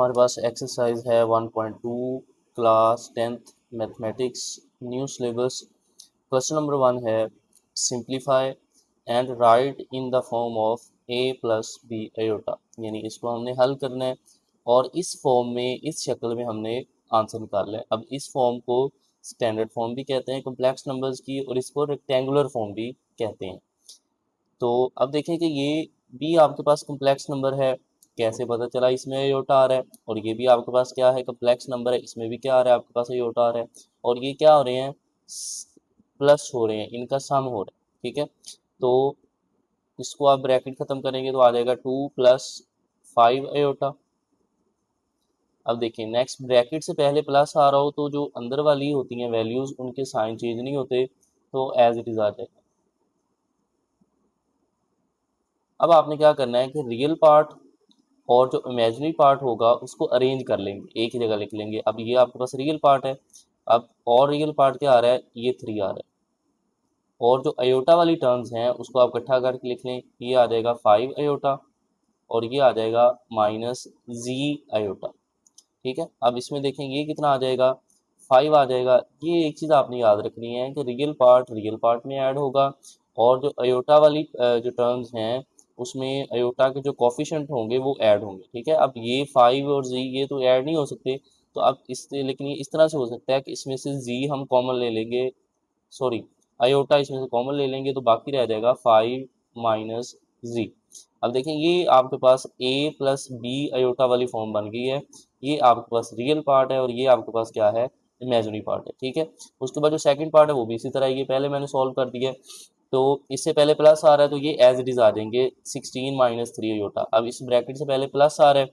हमारे पास एक्सरसाइज है 1.2 class 10th mathematics new syllabus. Question number 1 है simplify and write in the form of a plus B iota, यानी इसको हमने हल करना है और इस फॉर्म में, इस शक्ल में हमने आंसर निकालना है। अब इस फॉर्म को स्टैंडर्ड फॉर्म भी कहते हैं कॉम्प्लेक्स नंबर्स की, और इसको रेक्टेंगुलर फॉर्म भी कहते हैं। तो अब देखें कि ये भी आपके पास कॉम्प्लेक्स नंबर है, कैसे पता चला? इसमें आयोटा आ रहा है, और ये भी आपके पास क्या है, कॉम्प्लेक्स नंबर है, इसमें भी क्या आ रहा है, आपके पास आयोटा आ रहा है, और ये क्या हो रहे हैं, प्लस हो रहे हैं, इनका सम हो रहा है। ठीक है, तो इसको आप ब्रैकेट खत्म करेंगे तो आ जाएगा 2 + 5 आयोटा। अब देखिए नेक्स्ट, ब्रैकेट से पहले प्लस आ रहा हो तो जो अंदर वाली होती हैं वैल्यूज, उनके साइन चेंज नहीं होते, तो एज इट इज आ जाएगा। अब आपने क्या करना है कि रियल पार्ट और जो इमेजिनरी पार्ट होगा उसको अरेंज कर लेंगे, एक ही जगह लिख लेंगे। अब ये आपके पास रियल पार्ट है, अब और रियल पार्ट क्या आ रहा है, ये 3 आ रहा है, और जो अयोटा वाली टर्म्स हैं उसको आप इकट्ठा करके लिख लें, ये आ जाएगा 5 अयोटा और ये आ जाएगा -z अयोटा। ठीक है, अब इसमें देखें ये कितना आ जाएगा, 5 आ जाएगा। ये एक चीज़ आपने याद रखनी है कि रियल पार्ट में ऐड होगा, और जो अयोटा वाली जो टर्म्स हैं उसमें अयोटा के जो कॉफिशेंट होंगे वो ऐड होंगे। ठीक है, अब ये 5 और z ये तो ऐड नहीं हो सकते, तो अब लेकिन ये इस तरह से हो सकता है कि इसमें से z हम कॉमन ले लेंगे, सॉरी अयोटा इसमें से कॉमन ले लेंगे, तो बाकी रह जाएगा 5 - z। अब देखें ये आपके पास a + b अयोटा वाली फॉर्म बन गई है, ये आपके पास रियल पार्ट है और ये आपके पास क्या है, इमेजिनरी पार्ट है। ठीक है, उसके बाद जो सेकंड पार्ट है वो भी इसी तरह, ये पहले मैंने सॉल्व कर दिया है, तो इससे पहले प्लस आ रहा है तो ये एज इट इज आ जाएंगे 16 - 3 अयोटा। अब इस ब्रैकेट से पहले प्लस आ रहा है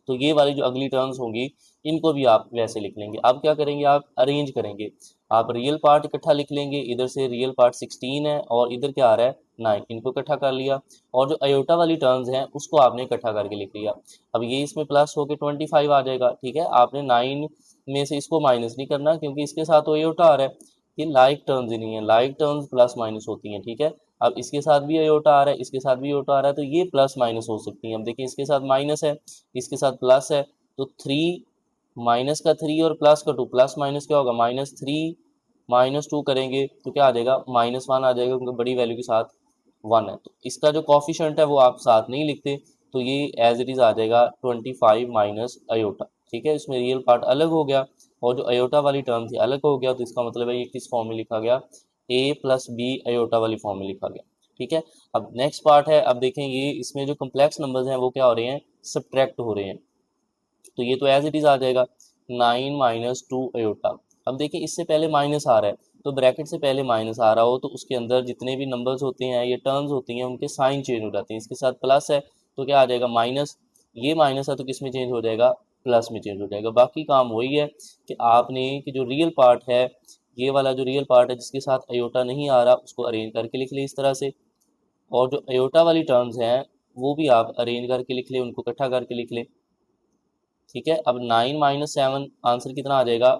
तो ये वाली जो अगली टर्म्स होंगी इनको भी आप वैसे लिख लेंगे। अब क्या करेंगे, आप अरेंज करेंगे, आप रियल पार्ट इकट्ठा लिख लेंगे, इधर से रियल पार्ट 16 है और इधर क्या आ रहा है 9, इनको इकट्ठा कर लिया, और जो अयोटा वाली टर्म्स हैं उसको आपने इकट्ठा करके लिख लिया। अब ये इसमें प्लस होके 25 आ जाएगा। ठीक है, आपने 9 में से इसको माइनस नहीं करना क्योंकि इसके साथ तो अयोटा आ रहा है, ये लाइक टर्म्स ही नहीं है, लाइक टर्म्स प्लस माइनस होती हैं। ठीक है, अब इसके साथ भी अयोटा आ रहा है, इसके साथ भी अयोटा आ रहा है, तो ये प्लस माइनस हो सकती हैं। अब देखिए इसके साथ माइनस है, इसके साथ प्लस है, तो 3 माइनस का 3 और प्लस का 2, प्लस माइनस क्या होगा, -3 -2 करेंगे तो क्या आ जाएगा, -1 आ जाएगा, क्योंकि बड़ी वैल्यू के साथ 1 है। तो इसका जो कॉफिशेंट है वो आप साथ नहीं लिखते, तो ये एज इट इज आ जाएगा 25 माइनस अयोटा। ठीक है, इसमें रियल पार्ट अलग हो गया और जो अयोटा वाली टर्म थी अलग हो गया, तो इसका मतलब है ये किस फॉर्म में लिखा गया, a + b अयोटा वाली फॉर्म में लिखा गया। ठीक है, अब नेक्स्ट पार्ट है, अब देखें ये इसमें जो कम्प्लेक्स नंबर्स हैं वो क्या हो रहे हैं, सब्ट्रैक्ट हो रहे हैं, तो ये तो एज इट इज आ जाएगा 9 - 2 अयोटा। अब देखिए इससे पहले माइनस आ रहा है, तो ब्रैकेट से पहले माइनस आ रहा हो तो उसके अंदर जितने भी नंबर्स होते हैं, ये टर्म्स होती हैं, उनके साइन चेंज हो जाते हैं। इसके साथ प्लस है तो क्या आ जाएगा माइनस, ये माइनस है तो किस में चेंज हो जाएगा, प्लस में चेंज हो जाएगा। बाकी काम वही है कि आपने कि जो रियल पार्ट है, ये वाला जो रियल पार्ट है जिसके साथ अयोटा नहीं आ रहा उसको अरेंज करके लिख ले इस तरह से, और जो अयोटा वाली टर्म्स हैं वो भी आप अरेंज करके लिख ले, उनको इकट्ठा करके लिख ले। ठीक है, अब 9 - 7 आंसर कितना आ जाएगा,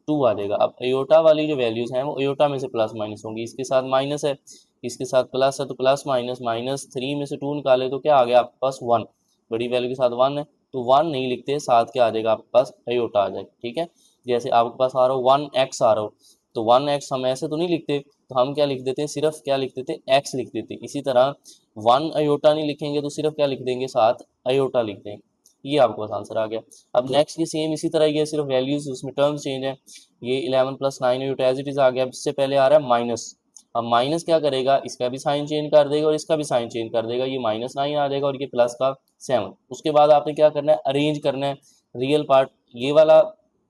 2 आ जाएगा। अब अयोटा वाली जो वैल्यूज हैं वो अयोटा में से प्लस माइनस होंगी, इसके साथ माइनस है, इसके साथ प्लस है, तो प्लस माइनस -3 में से 2 निकाले तो क्या आ गया आपके पास 1, बड़ी वैल्यू के साथ 1 है, तो 1 नहीं लिखते, साथ क्या आ जाएगा आपके पास अयोटा आ जाएगा। ठीक है, जैसे आपके पास आ रहा हो 1x आ रहा हो, तो 1x हम ऐसे तो नहीं लिखते, तो हम क्या लिख देते हैं, सिर्फ क्या लिख देते, x लिख देते। इसी तरह 1 अयोटा नहीं लिखेंगे तो सिर्फ क्या लिख देंगे, साथ अयोटा लिख देंगे। ये आपके पास आंसर आ गया। अब नेक्स्ट ये सेम इसी तरह, ये सिर्फ वैल्यूज उसमें टर्म्स चेंज है, ये 11 + 9 अयोटा एज इट इज आ गया। इससे पहले आ रहा है माइनस, अब माइनस क्या करेगा, इसका भी साइन चेंज कर देगा और इसका भी साइन चेंज कर देगा, ये -9 आ जाएगा और ये प्लस का 7। उसके बाद आपने क्या करना है, अरेंज करना है रियल पार्ट, ये वाला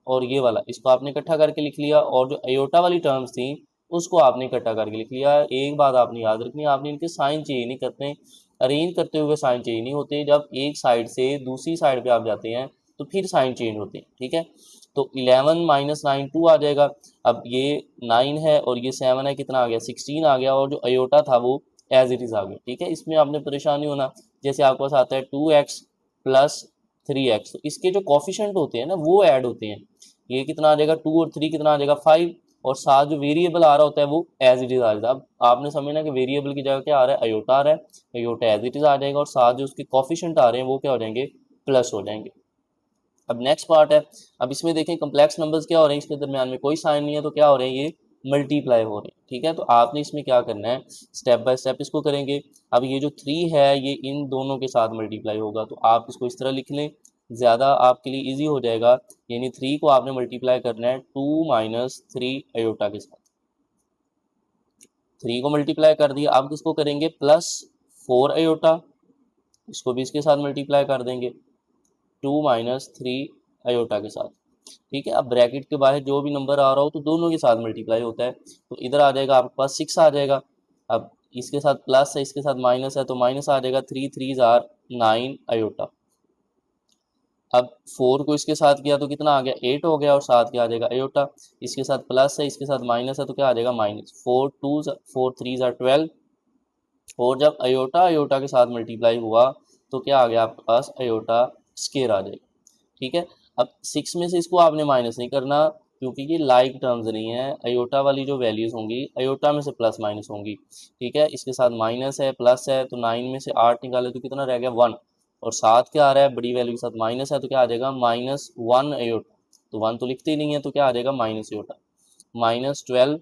और ये वाला, इसको आपने इकट्ठा करके लिख लिया, और जो अयोटा वाली टर्म्स थी उसको आपने इकट्ठा करके लिख लिया। एक बात आपने याद रखनी है, आपने इनके साइन चेंज नहीं करते, अरेंज करते हुए साइन चेंज नहीं होते, जब एक साइड से दूसरी साइड पे आप जाते हैं तो फिर साइन चेंज होते हैं। ठीक है, तो 11 - 9 2 आ जाएगा। अब ये 9 है और ये 7 है, कितना आ गया, 16 आ गया, और जो अयोटा था वो एज इट इज आ गया। ठीक है, इसमें आपने परेशानी होना, जैसे आपके पास आता है 2x + 3x, तो इसके जो कॉफिशेंट होते हैं ना वो ऐड होते हैं, ये कितना आ जाएगा 2 और 3 कितना आ जाएगा 5, और साथ जो वेरिएबल आ रहा होता है वो एज इट इज आ जाता है। अब आपने समझना कि वेरिएबल की जगह क्या आ रहा है, अयोटा आ रहा है, अयोटा एज इट इज आ जाएगा, और साथ जो उसके कॉफिशेंट आ रहे हैं वो क्या हो जाएंगे, प्लस हो जाएंगे। अब नेक्स्ट पार्ट है, अब इसमें देखें कम्प्लेक्स नंबर्स क्या हो रहे हैं, इसके दरमियान में कोई साइन नहीं है तो क्या हो रहे हैं, ये मल्टीप्लाई हो रहे हैं। ठीक है, तो आपने इसमें क्या करना है, स्टेप बाय स्टेप इसको करेंगे। अब ये जो 3 है ये इन दोनों के साथ मल्टीप्लाई होगा, तो आप इसको इस तरह लिख लें, ज़्यादा आपके लिए ईजी हो जाएगा। यानी 3 को आपने मल्टीप्लाई करना है 2 माइनस 3 अयोटा के साथ। 3 को मल्टीप्लाई कर दिया, अब किसको करेंगे प्लस 4 अयोटा, इसको भी इसके साथ मल्टीप्लाई कर देंगे 2 माइनस 3 अयोटा के साथ। ठीक है, अब ब्रैकेट के बाहर जो भी नंबर आ रहा हो तो दोनों के साथ मल्टीप्लाई होता है, तो इधर आ जाएगा आपके पास 6 आ जाएगा। अब इसके साथ प्लस है, इसके साथ माइनस है, तो माइनस आ जाएगा 3 3 जार 9 अयोटा। अब 4 को इसके साथ किया तो कितना आ गया 8 हो गया, और साथ क्या आ जाएगा अयोटा। इसके साथ प्लस है, इसके साथ माइनस है, तो क्या आ जाएगा माइनस 4 2 4 3 जार 12। और जब अयोटा अयोटा के साथ मल्टीप्लाई हुआ तो क्या आ गया आपके पास अयोटा स्केयर आ जाएगा। ठीक है, अब 6 में से इसको आपने माइनस नहीं करना, क्योंकि ये लाइक टर्म्स नहीं है, अयोटा वाली जो वैल्यूज़ होंगी अयोटा में से प्लस माइनस होंगी। ठीक है, इसके साथ माइनस है प्लस है, तो 9 में से 8 निकाले तो कितना रह गया 1, और साथ क्या आ रहा है बड़ी वैल्यू के साथ माइनस है, तो क्या आ जाएगा -1 अयोटा। तो 1 तो लिखते ही नहीं है, तो क्या आ जाएगा माइनस अयोटा -12।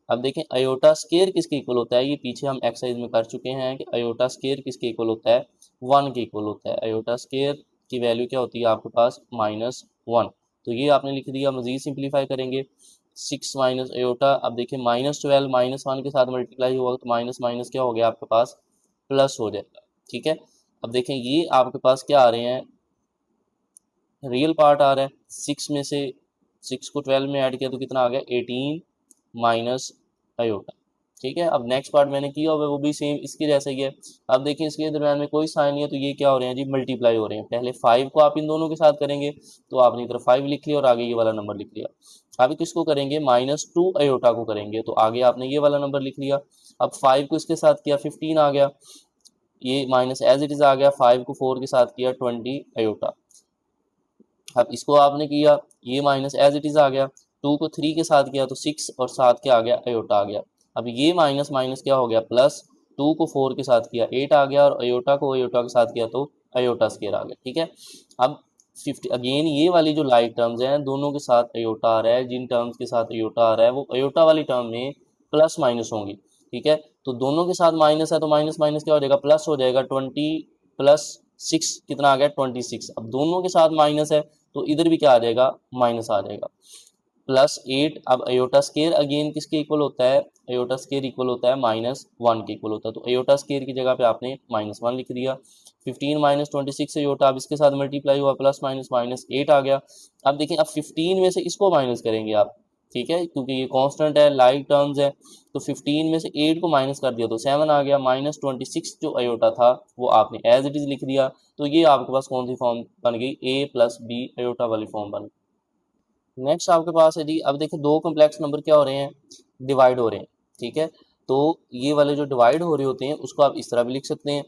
अब देखें अयोटा स्केयर किसके इक्वल होता है, ये पीछे हम एक्सरसाइज में कर चुके हैं कि अयोटा स्केयर किसके इक्वल होता है, 1 के इक्वल होता है। अयोटा स्केयर की वैल्यू क्या होती है आपके पास -1, तो ये आपने लिख दिया। मजीद सिंप्लीफाई करेंगे 6 माइनस अयोटा, अब देखिए -12 -1 के साथ मल्टीप्लाई हुआ तो माइनस माइनस क्या हो गया आपके पास प्लस हो जाएगा। ठीक है, अब देखें ये आपके पास क्या आ रहे हैं, रियल पार्ट आ रहा है। 6 में से 6 को 12 में ऐड किया तो कितना आ गया 18 माइनस अयोटा। ठीक है, अब नेक्स्ट पार्ट मैंने किया हुआ है वो भी सेम इसके जैसा ही है। अब देखिए इसके दरम्यान में कोई साइन नहीं है, तो ये क्या हो रहे हैं जी मल्टीप्लाई हो रहे हैं। पहले 5 को आप इन दोनों के साथ करेंगे, तो आपने इधर 5 लिख लिया और आगे ये वाला नंबर लिख लिया। अभी किसको करेंगे -2 अयोटा को करेंगे, तो आगे आपने ये वाला नंबर लिख लिया। अब 5 को इसके साथ किया 15 आ गया, ये माइनस एज इट इज आ गया। 5 को 4 के साथ किया 20 अयोटा। अब इसको आपने किया, ये माइनस एज इट इज आ गया। 2 को 3 के साथ किया तो 6, और साथ क्या आ गया अयोटा आ गया। अब ये माइनस माइनस क्या हो गया प्लस, 2 को 4 के साथ किया 8 आ गया, और अयोटा को अयोटा के साथ किया तो अयोटा स्केयर आ गया। ठीक है, अब 50 अगेन ये वाली जो लाइक टर्म्स हैं दोनों के साथ अयोटा आ रहा है, जिन टर्म्स के साथ अयोटा आ रहा है वो अयोटा वाली टर्म में प्लस माइनस होंगी। ठीक है, तो दोनों के साथ माइनस है तो माइनस माइनस क्या हो जाएगा प्लस हो जाएगा। 20 प्लस 6 कितना आ गया 26। अब दोनों के साथ माइनस है तो इधर भी क्या आ जाएगा माइनस आ जाएगा +8। अब अयोटा स्केयर अगेन किसके इक्वल होता है, अयोटा स्केयर इक्वल होता है -1 के इक्वल होता है, तो अयोटा स्केयर की जगह पे आपने -1 लिख दिया। 15 माइनस 26 अयोटा, अब इसके साथ मल्टीप्लाई हुआ प्लस माइनस -8 आ गया। अब देखिए अब 15 में से इसको माइनस करेंगे आप। ठीक है, क्योंकि ये कांस्टेंट है लाइक टर्म्स है, तो 15 में से 8 को माइनस कर दिया तो 7 आ गया। -26 जो अयोटा था वो आपने एज इट इज लिख दिया, तो ये आपके पास कौन सी फॉर्म बन गई, A+B अयोटा वाली फॉर्म बन गई। नेक्स्ट आपके पास है जी, अब देखिए दो कम्प्लेक्स नंबर क्या हो रहे हैं, डिवाइड हो रहे हैं। ठीक है, तो ये वाले जो डिवाइड हो रहे होते हैं उसको आप इस तरह भी लिख सकते हैं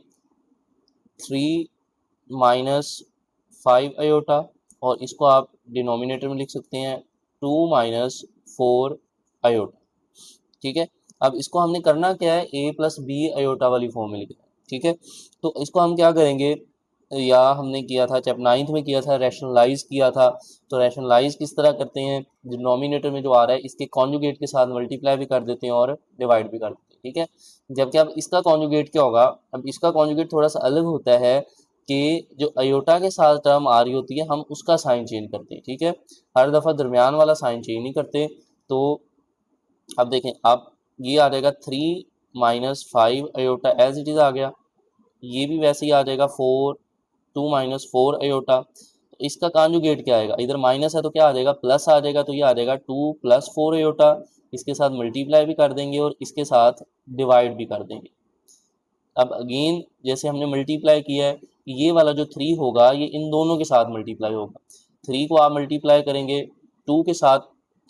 3 माइनस 5 अयोटा, और इसको आप डिनोमिनेटर में लिख सकते हैं 2 माइनस 4 अयोटा। ठीक है, अब इसको हमने करना क्या है, A+B अयोटा वाली फॉर्म में लिखना है। ठीक है, तो इसको हम क्या करेंगे, या हमने किया था चैप्टर 9th में किया था, रैशनलाइज किया था। तो रैशनलाइज किस तरह करते हैं, डिनोमिनेटर में जो आ रहा है इसके कॉन्जुगेट के साथ मल्टीप्लाई भी कर देते हैं और डिवाइड भी कर देते हैं। ठीक है, जबकि अब इसका कॉन्जुगेट क्या होगा, अब इसका कॉन्जुगेट थोड़ा सा अलग होता है कि जो अयोटा के साथ टर्म आ रही होती है हम उसका साइन चेंज करते हैं। ठीक है, हर दफ़ा दरमियान वाला साइन चेंज नहीं करते। तो अब देखें, अब ये आ जाएगा 3 minus 5 iota as it is आ गया, ये भी वैसे ही आ जाएगा 2 माइनस 4 अयोटा। तो इसका कॉन्जुगेट क्या आएगा, इधर माइनस है तो क्या आ जाएगा प्लस आ जाएगा, तो ये आ जाएगा 2 + 4 अयोटा। इसके साथ मल्टीप्लाई भी कर देंगे और इसके साथ डिवाइड भी कर देंगे। अब अगेन जैसे हमने मल्टीप्लाई किया है, ये वाला जो 3 होगा ये इन दोनों के साथ मल्टीप्लाई होगा। 3 को आप मल्टीप्लाई करेंगे 2 के साथ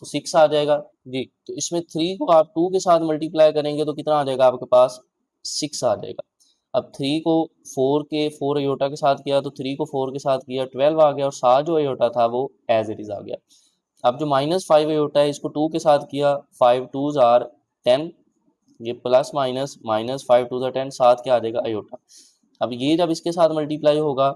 तो 6 आ जाएगा जी। तो इसमें 3 को आप 2 के साथ मल्टीप्लाई करेंगे तो कितना आ जाएगा आपके पास 6 आ जाएगा। अब 3 को 4 अयोटा के साथ किया तो 3 को 4 के साथ किया 12 आ गया, और साथ जो अयोटा था वो एज इट इज़ आ गया। अब जो -5 अयोटा है इसको 2 के साथ किया, 5 2s आर 10, ये प्लस माइनस -5 2 10, साथ क्या आ जाएगा अयोटा। अब ये जब इसके साथ मल्टीप्लाई होगा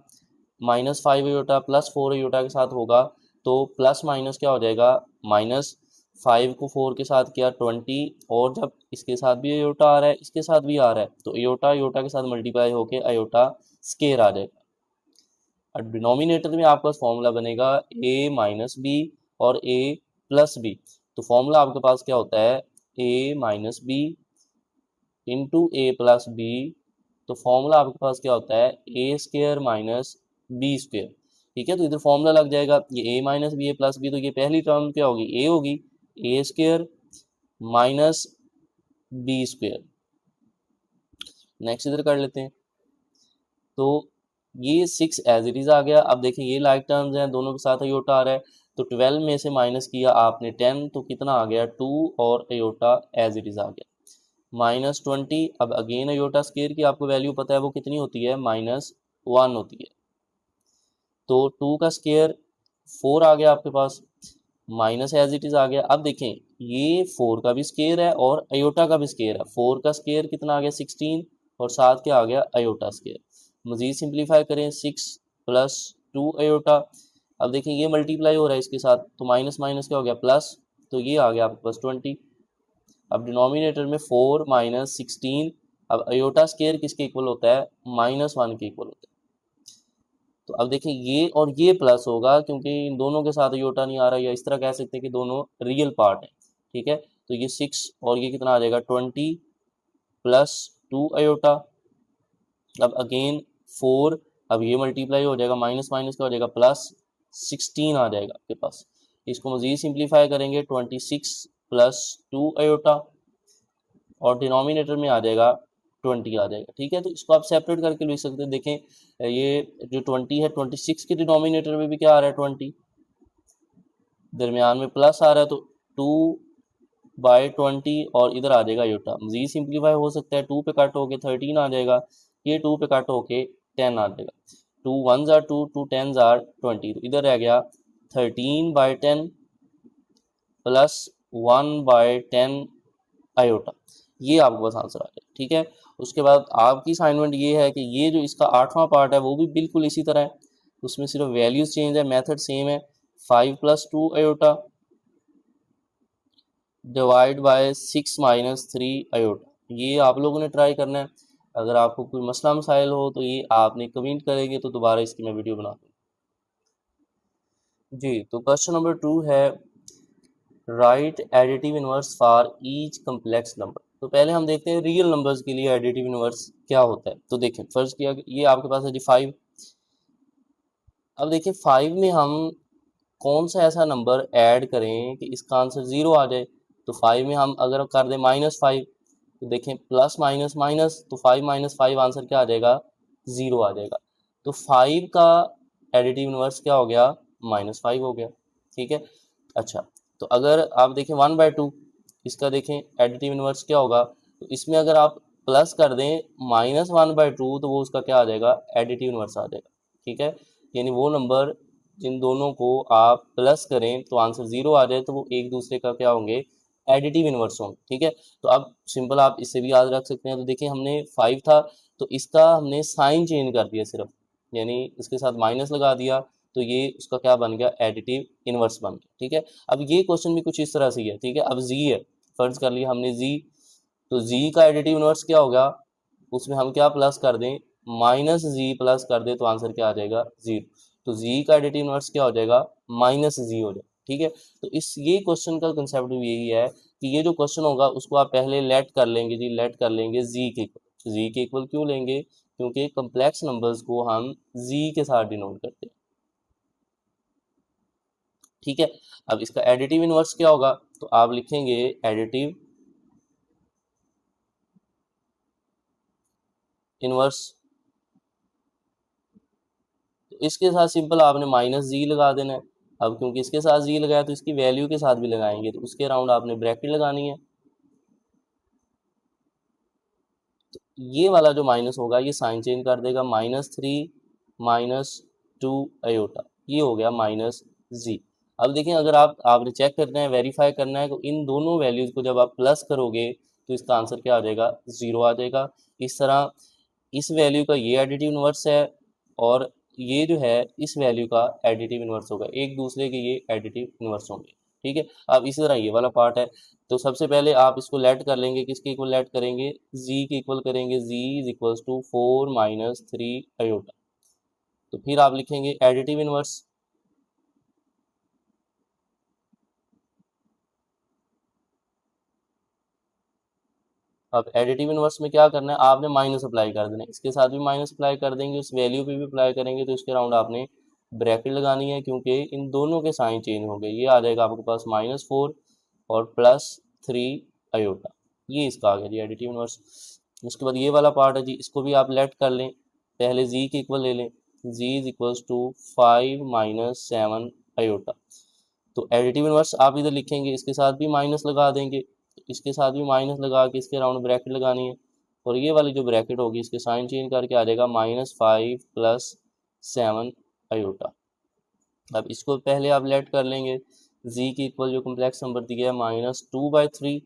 -5 अयोटा प्लस 4 अयोटा के साथ होगा, तो प्लस माइनस क्या हो जाएगा, -5 को 4 के साथ किया 20, और जब इसके साथ भी अयोटा आ रहा है इसके साथ भी आ रहा है तो अयोटा अयोटा के साथ मल्टीप्लाई होके अयोटा स्केयर आ जाएगा। और डिनोमिनेटर में आपके पास फॉर्मूला बनेगा a माइनस बी और a प्लस बी। तो फॉर्मूला आपके पास क्या होता है, a minus B into A plus B. तो फॉर्मूला आपके पास क्या होता है, A square minus B square. ठीक है, तो इधर फॉर्मूला लग जाएगा, ये a minus B A plus B, तो ये पहली टर्म क्या होगी, a होगी, A square minus B square. Next इधर कर लेते हैं, तो ये 6 एज इट इज आ गया। अब देखिए ये लाइक टर्म्स हैं, दोनों के साथ अयोटा आ रहा है, तो 12 में से माइनस किया आपने 10, तो कितना आ गया 2, और अयोटा एज इट इज आ गया -20। अब अगेन अयोटा स्केयर की आपको वैल्यू पता है वो कितनी होती है, -1 होती है। तो 2 का स्केयर 4 आ गया आपके पास, माइनस एज इट इज आ गया। अब देखें ये 4 का भी स्केयर है और अयोटा का भी स्केयर है, 4 का स्केयर कितना आ गया 16, और साथ क्या आ गया अयोटा स्केयर। मजीद सिंप्लीफाई करें, 6 प्लस 2 अयोटा। अब देखिए ये मल्टीप्लाई हो रहा है इसके साथ, तो माइनस माइनस क्या हो गया प्लस, तो ये आ गया आपके पास 20। अब डिनोमिनेटर में 4 माइनस 16। अब अयोटा स्केयर किसके इक्वल होता है, -1 के इक्वल होता है। तो अब देखिए ये और ये प्लस होगा क्योंकि इन दोनों के साथ अयोटा नहीं आ रहा, या इस तरह कह सकते हैं कि दोनों रियल पार्ट है। ठीक है, तो ये 6 और ये कितना आ जाएगा 20 प्लस 2 अयोटा। अब अगेन 4, अब ये मल्टीप्लाई हो जाएगा, माइनस माइनस क्या हो जाएगा प्लस, 16 आ जाएगा आपके पास। इसको मजीद सिंप्लीफाई करेंगे, 26 प्लस 2 अयोटा, और डिनोमिनेटर में आ जाएगा 20 आ जाएगा। ठीक है, तो इसको आप सेपरेट करके लिख सकते हैं। देखें ये जो 20 है, 26 के डिनोमिनेटर में भी क्या आ रहा है 20, दरमियान में प्लस आ रहा है, तो 2/20, और इधर आ जाएगा अयोटा। मजीद सिंप्लीफाई हो सकता है, 2 पे कट होके 13 आ जाएगा, ये 2 पे कट होके 10 आ जाएगा। 2 1s are 2, 2 10s are 20, तो इधर रह गया 13/10 प्लस 1/10 अयोटा। ये आपके पास आंसर आ जाए। ठीक है, उसके बाद आपकी असाइनमेंट ये है कि ये जो इसका 8वां पार्ट है वो भी बिल्कुल इसी तरह है, उसमें सिर्फ वैल्यूज चेंज है, मेथड सेम है। 5 + 2 अयोटा डिवाइड बाय 6 - 3 अयोटा। ये आप लोगों ने ट्राई करना है। अगर आपको कोई मसला मसाइल हो तो ये आपने कमेंट करेंगे, तो दोबारा इसकी मैं वीडियो बना दूँ। जी, तो क्वेश्चन नंबर 2 है, right additive inverse for each complex number. तो पहले हम देखते हैं रियल नंबर्स के लिए एडिटिव इनवर्स क्या होता है। तो देखें फर्स्ट किया, ये आपके पास है जी 5। अब देखिए 5 में हम कौन सा ऐसा नंबर ऐड करें कि इसका आंसर 0 आ जाए। तो 5 में हम अगर कर दें -5, तो देखें प्लस माइनस माइनस, तो 5 - 5 आंसर क्या आ जाएगा, 0 आ जाएगा। तो 5 का एडिटिव इनवर्स क्या हो गया, -5 हो गया। ठीक है, अच्छा, तो अगर आप देखें 1/2, इसका देखें एडिटिव इनवर्स क्या होगा, तो इसमें अगर आप प्लस कर दें -1/2, तो वो उसका क्या आ जाएगा, एडिटिव इनवर्स आ जाएगा। ठीक है, यानी वो नंबर जिन दोनों को आप प्लस करें तो आंसर 0 आ जाए, तो वो एक दूसरे का क्या होंगे, एडिटिव इनवर्स होंगे। ठीक है, तो अब सिंपल आप इससे भी याद रख सकते हैं। तो देखिए हमने 5 था, तो इसका हमने साइन चेंज कर दिया सिर्फ, यानी इसके साथ माइनस लगा दिया, तो ये उसका क्या बन गया, एडिटिव इनवर्स बन गया। ठीक है, अब ये क्वेश्चन भी कुछ इस तरह से ही है। ठीक है, अब जी है, फर्ज कर लिया हमने जी, तो जी का एडिटिव इनवर्स क्या होगा, उसमें हम क्या प्लस कर दें, -g प्लस कर दें, तो आंसर क्या आ जाएगा 0। तो जी का एडिटिव इनवर्स क्या हो जाएगा, -g हो जाएगा। ठीक है, तो इस ये क्वेश्चन का कंसेप्ट भी यही है कि ये जो क्वेश्चन होगा उसको आप पहले लेट कर लेंगे जी, लेट कर लेंगे जी के इक्वल। जी के इक्वल क्यों लेंगे, क्योंकि कम्प्लेक्स नंबर्स को हम जी के साथ डिनोट करते हैं। ठीक है, अब इसका एडिटिव इनवर्स क्या होगा, तो आप लिखेंगे एडिटिव इनवर्स, तो इसके साथ सिंपल आपने -g लगा देना है। अब क्योंकि इसके साथ जी लगाया तो इसकी वैल्यू के साथ भी लगाएंगे, तो उसके अराउंड आपने ब्रैकेट लगानी है। तो ये वाला जो माइनस होगा ये साइन चेंज कर देगा, -3 - 2 अयोटा, ये हो गया -g। अब देखें अगर आपने चेक करना है, वेरीफाई करना है, तो इन दोनों वैल्यूज को जब आप प्लस करोगे तो इसका आंसर क्या आ जाएगा, 0 आ जाएगा। इस तरह इस वैल्यू का ये एडिटिव इनवर्स है और ये जो है इस वैल्यू का एडिटिव इनवर्स होगा, एक दूसरे के ये एडिटिव इनवर्स होंगे। ठीक है, अब इसी तरह ये वाला पार्ट है। तो सबसे पहले आप इसको लेट कर लेंगे, किसके इक्वल लेट करेंगे, z के इक्वल करेंगे, z is equal to 4 minus 3 iota. तो फिर आप लिखेंगे एडिटिव इनवर्स। अब एडिटिव इनवर्स में क्या करना है, आपने माइनस अप्लाई कर देना है, इसके साथ भी माइनस अप्लाई कर देंगे, उस वैल्यू पे भी अप्लाई करेंगे, तो इसके अराउंड आपने ब्रैकेट लगानी है, क्योंकि इन दोनों के साइन चेंज हो गए। ये आ जाएगा आपके पास -4 और +3 आयोटा, ये इसका आ गया जी एडिटिव इनवर्स। उसके बाद ये वाला पार्ट है जी, इसको भी आप लेट कर लें, पहले z के इक्वल ले लें, z is equals to 5 minus 7 iota. तो एडिटिव इनवर्स आप इधर लिखेंगे, इसके साथ भी माइनस लगा देंगे, तो इसके साथ भी माइनस लगा के इसके अराउंड ब्रैकेट लगानी है, और ये वाली जो ब्रैकेट होगी इसके साइन चेंज करके आ जाएगा -5 + 7 आयोटा। अब इसको पहले आप लेट कर लेंगे, z की इक्वल जो कम्प्लेक्स नंबर दिया है -2/3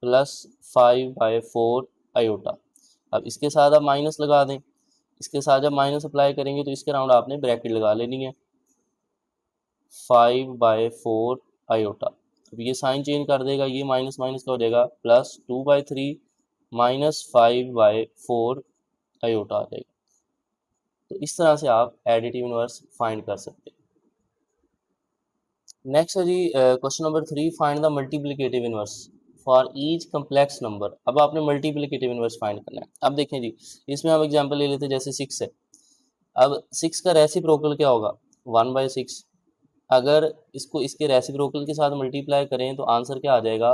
+ 5/4 आयोटा। अब इसके साथ आप माइनस लगा दें, इसके साथ जब माइनस अप्लाई करेंगे तो इसके अराउंड आपने ब्रैकेट लगा लेनी है, 5/4 आयोटा। अब ये साइन चेंज कर देगा, ये माइनस माइनस का हो जाएगा +2/3 -5/4 आयोटा आ जाएगा। तो इस तरह से आप एडिटिव इनवर्स फाइंड कर सकते हैं। नेक्स्ट है जी question number 3, find the multiplicative inverse for each complex number. अब आपने मल्टीप्लिकेटिव इनवर्स फाइंड करना है। अब देखें जी, इसमें हम एग्जांपल ले लेते हैं, जैसे 6 है। अब 6 का रेसिप्रोकल क्या होगा, 1/6। अगर इसको इसके रेसिप्रोकल के साथ मल्टीप्लाई करें तो आंसर क्या आ जाएगा,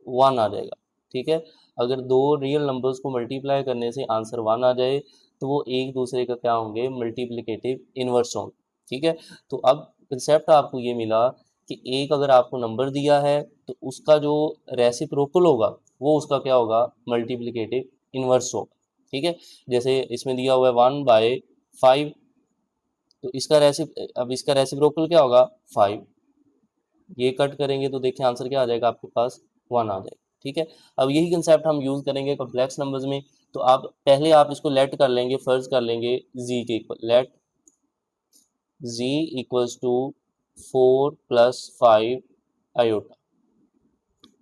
1 आ जाएगा। ठीक है, अगर दो रियल नंबर्स को मल्टीप्लाई करने से आंसर 1 आ जाए तो वो एक दूसरे का क्या होंगे, मल्टीप्लिकेटिव इनवर्स होंगे। ठीक है, तो अब कंसेप्ट आपको ये मिला कि एक अगर आपको नंबर दिया है तो उसका जो रेसिप्रोकल होगा वो उसका क्या होगा, मल्टीप्लिकेटिव इनवर्स होगा। ठीक है, जैसे इसमें दिया हुआ है 1/5, तो अब इसका रेसिप्रोकल क्या होगा, 5। ये कट करेंगे तो देखिए आंसर क्या आ जाएगा आपके पास, 1 आ जाएगा। ठीक है, अब यही कंसेप्ट हम यूज करेंगे कॉम्प्लेक्स नंबर्स में। तो आप पहले आप इसको लेट कर लेंगे, फर्ज कर लेंगे z के equal, let z equals to 4 + 5 iota.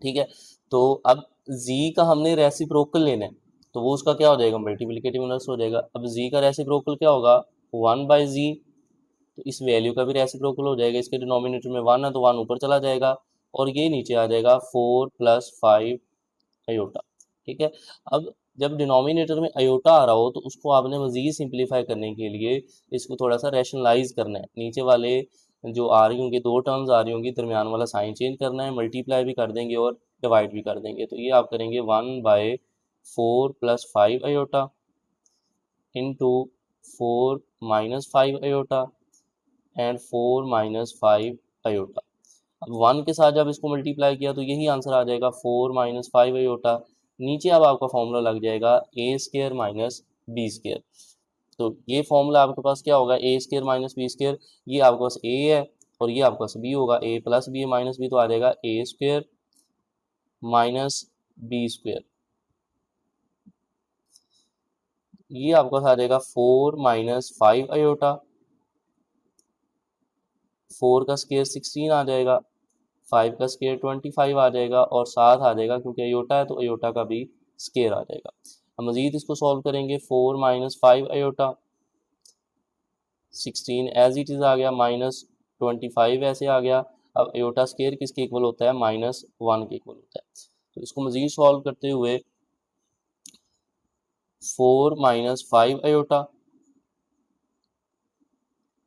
ठीक है, तो अब z का हमने रेसिप्रोकल लेना है, तो वो उसका क्या हो जाएगा, मल्टीप्लिकेटिव इनवर्स हो जाएगा। अब z का रेसिप्रोकल क्या होगा, 1/z, तो इस वैल्यू का भी रेसिप्रोकल हो जाएगा, इसके डिनोमिनेटर में 1 है तो 1 ऊपर चला जाएगा, और ये नीचे आ जाएगा 4 + 5 आयोटा। ठीक है, अब जब डिनोमिनेटर में आयोटा आ रहा हो तो उसको आपने मज़ीद सिंप्लीफाई करने के लिए इसको थोड़ा सा रैशनलाइज करना है, नीचे वाले जो आ रही होंगी, दो टर्म्स आ रही होंगी, दरमियान वाला साइन चेंज करना है, मल्टीप्लाई भी कर देंगे और डिवाइड भी कर देंगे। तो ये आप करेंगे 1/4 + 5 iota into 4 - 5 iota and 4 - 5 iota. अब 1 के साथ जब इसको मल्टीप्लाई किया तो यही आंसर आ जाएगा, 4 - 5 आयोटा। नीचे अब आपका फॉर्मूला लग जाएगा a² - b²। तो ये फॉर्मूला आपके पास क्या होगा, a² - b², ये आपके पास a है और ये आपके पास b होगा, a + b - b, तो आ जाएगा a² - b²। ये आपके पास आ जाएगा 4 - 5 आयोटा, 4 का स्क्वायर 16 आ जाएगा, 5 का स्क्वायर 25 आ जाएगा, और 7 आ जाएगा, क्योंकि अयोटा है तो अयोटा का भी स्क्वायर आ जाएगा। हम मज़ीद इसको सॉल्व करेंगे, 4 - 5 अयोटा, 16 एज इट इज़ आ गया, -25 ऐसे आ गया। अब अयोटा स्क्वायर किसके इक्वल होता है, -1 के इक्वल होता है। तो इसको मज़ीद सॉल्व करते हुए 4 - 5 अयोटा,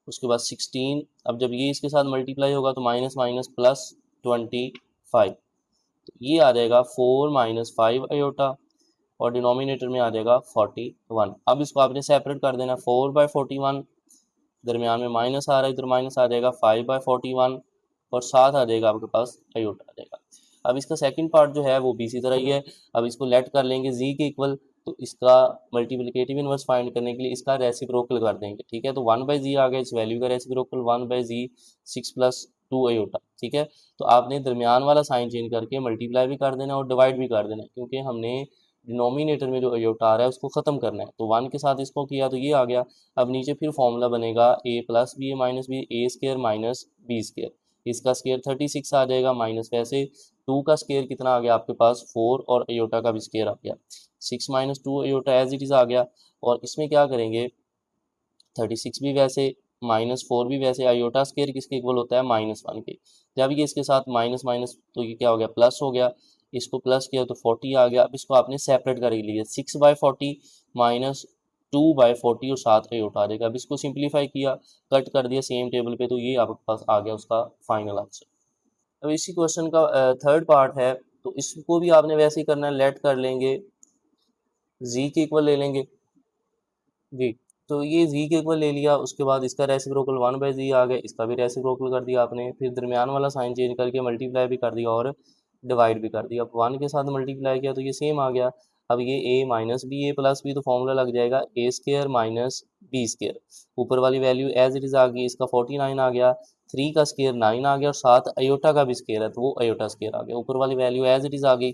उसके बाद 16, अब जब ये इसके साथ मल्टीप्लाई होगा तो माइनस माइनस प्लस 25, तो ये आ जाएगा 4 - 5 अयोटा, और डिनोमिनेटर में आ जाएगा 41। अब इसको आपने सेपरेट कर देना, 4/41, दरमियान में माइनस आ रहा है, इधर माइनस आ जाएगा 5/41, और साथ आ जाएगा आपके पास अयोटा आ जाएगा। अब इसका सेकंड पार्ट जो है वो भी इसी तरह ही है। अब इसको लेट कर लेंगे z के इक्वल, तो इसका मल्टीप्लिकेटिव इनवर्स फाइंड करने के लिए इसका रेसिप्रोकल कर देंगे। ठीक है, तो 1/z आ गया, इस वैल्यू का रेसिप्रोकल 1/z 6 + 2 अयोटा। ठीक है, तो आपने दरमियान वाला साइन चेंज करके मल्टीप्लाई भी कर देना और डिवाइड भी कर देना, क्योंकि हमने डिनोमिनेटर में जो अयोटा आ रहा है उसको ख़त्म करना है, तो 1 के साथ इसको किया तो ये आ गया। अब नीचे फिर फॉर्मूला बनेगा a plus B A minus B, A square minus B square, इसका स्केयर 36 आ जाएगा, माइनस वैसे 2 का स्केयर कितना आ गया आपके पास 4, और अयोटा का भी स्केयर आ गया 6 minus 2, iota as it is आ गया। और इसमें क्या करेंगे 36 भी वैसे, -4 भी वैसे, आयोटा स्केयर किसके इक्वल होता है -1 के। जब ये इसके साथ माइनस माइनस तो ये क्या हो गया प्लस हो गया, इसको प्लस किया तो 40 आ गया। अब इसको आपने सेपरेट कर लिया 6/40 -2/40 और साथ अयोटा आ जाएगा। अब इसको सिंप्लीफाई किया, कट कर दिया सेम टेबल पे, तो ये आपके पास आ गया उसका फाइनल आंसर। अब इसी क्वेश्चन का थर्ड पार्ट है, तो इसको भी आपने वैसे ही करना है, लेट कर लेंगे जी के इक्वल ले लेंगे जी। तो ये जी के इक्वल ले लिया, उसके बाद इसका रेसिप्रोकल 1/z आ गया, इसका भी रेसिप्रोकल कर दिया आपने, फिर दरमियान वाला साइन चेंज करके मल्टीप्लाई भी कर दिया और डिवाइड भी कर दिया। अब 1 के साथ मल्टीप्लाई किया तो ये सेम आ गया। अब ये a minus B A plus B, तो फॉर्मूला लग जाएगा A square minus B square, ऊपर वाली वैल्यू एज इट इज़ आ गई, इसका 49 आ गया, 3 का स्केयर 9 आ गया, और साथ अयोटा का भी स्केयर है तो वो अयोटा स्केयर आ गया, ऊपर वाली वैल्यू एज इट इज़ आ गई।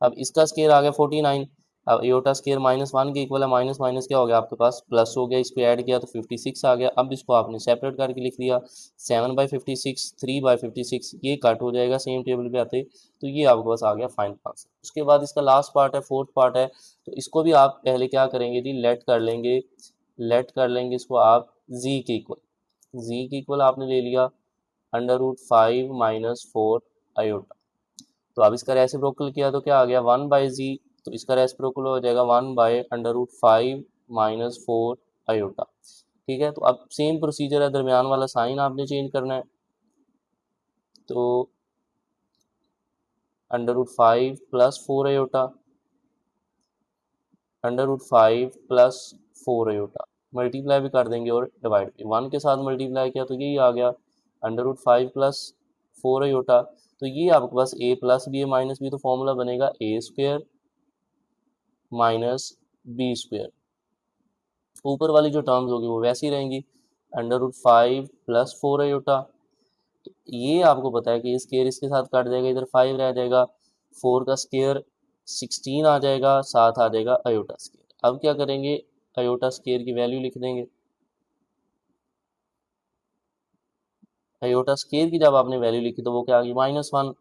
अब इसका स्केयर आ गया 49, अब एयोटा स्केयर -1 के इक्वल है, माइनस माइनस क्या हो गया आपके पास प्लस हो गया, इसको ऐड किया तो 56 आ गया। अब इसको आपने सेपरेट करके लिख दिया 7/56, 3/56, ये कट हो जाएगा सेम टेबल पे आते, तो ये आपके पास आ गया फाइनल आंसर। उसके बाद इसका लास्ट पार्ट है, फोर्थ पार्ट है, तो इसको भी आप पहले क्या करेंगे जी, लेट कर लेंगे इसको आप जी के इक्वल आपने ले लिया √5 -4 अयोटा। तो अब इसका रेसिप्रोकल किया तो क्या आ गया 1/z, तो इसका रेसिप्रोकल हो जाएगा 1/√5 -4 अयोटा। ठीक है, तो अब सेम प्रोसीजर है, दरमियान वाला साइन आपने चेंज करना है, तो √5 + 4 अयोटा, √5 + 4 अयोटा, मल्टीप्लाई भी कर देंगे और डिवाइड भी, 1 के साथ मल्टीप्लाई किया तो यही आ गया √5 + 4 अयोटा। तो ये आपके पास a plus B A minus B, तो फॉर्मूला बनेगा A square minus B square, ऊपर वाली जो टर्म्स होगी वो वैसी रहेंगी, √5 + 4 अयोटा। तो ये आपको पता है कि स्केयर इसके साथ कट जाएगा, इधर 5 रह जाएगा, 4 का स्केयर 16 आ जाएगा, साथ आ जाएगा अयोटा स्केयर। अब क्या करेंगे, अयोटा स्केयर की वैल्यू लिख देंगे, अयोटा स्केयर की जब आपने वैल्यू लिखी तो वो क्या आ गई -1,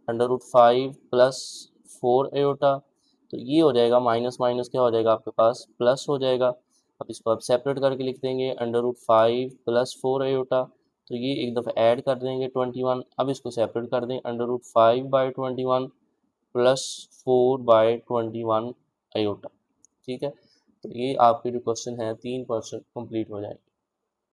√5 + 4 अयोटा, तो ये हो जाएगा माइनस माइनस क्या हो जाएगा आपके पास प्लस हो जाएगा। अब इसको आप सेपरेट करके लिख देंगे √5 + 4 अयोटा, तो ये एक दफ़ा ऐड कर देंगे 21। अब इसको सेपरेट कर दें √5/21 + 4/21 अयोटा। ठीक है, तो ये आपके जो क्वेश्चन है 3 क्वेश्चन कंप्लीट हो जाएंगे।